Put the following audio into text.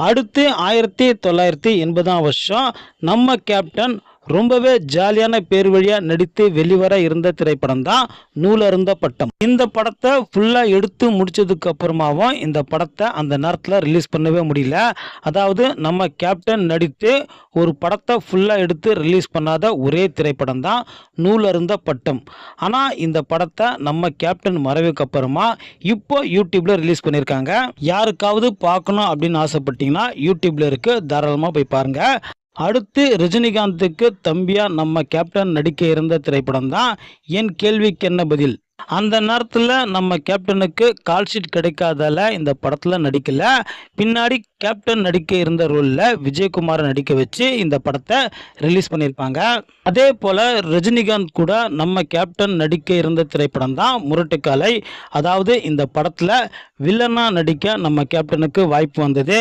அடுத்து 1980ஆம் வருஷம் நம்ம கேப்டன் ரொம்பவே ஜாலியான பேர் வழியா நடித்து வெளிவர இருந்த திரைப்படம் தான் நூலருந்த பட்டம். இந்த படத்தை ஃபுல்லா எடுத்து முடிச்சதுக்கு அப்புறமாவும் இந்த படத்தை அந்த நேரத்தில் ரிலீஸ் பண்ணவே முடியல. அதாவது நம்ம கேப்டன் நடித்து ஒரு படத்தை ஃபுல்லா எடுத்து ரிலீஸ் பண்ணாத ஒரே திரைப்படம் தான் நூலருந்த பட்டம். ஆனால் இந்த படத்தை நம்ம கேப்டன் மறைவுக்கு அப்புறமா இப்போ யூடியூப்ல ரிலீஸ் பண்ணியிருக்காங்க. யாருக்காவது பார்க்கணும் அப்படின்னு ஆசைப்பட்டீங்கன்னா யூடியூப்ல இருக்கு, தாராளமாக போய் பாருங்க. அடுத்து ரஜினிகாந்துக்கு தம்பியா நம்ம கேப்டன் நடிக்க இருந்த திரைப்படம் தான் என் கேள்விக்கு என்ன பதில். அந்த நேரத்தில் நம்ம கேப்டனுக்கு கால்ஷீட் கிடைக்காதால இந்த படத்தில் நடிக்கல. பின்னாடி கேப்டன் நடிக்க இருந்த ரோலில் விஜயகுமாரை நடிக்க வச்சு இந்த படத்தை ரிலீஸ் பண்ணியிருப்பாங்க. அதே போல் ரஜினிகாந்த் கூட நம்ம கேப்டன் நடிக்க இருந்த திரைப்படம் தான் முரட்டுக்காலை. அதாவது இந்த படத்தில் வில்லனா நடிக்க நம்ம கேப்டனுக்கு வாய்ப்பு வந்தது.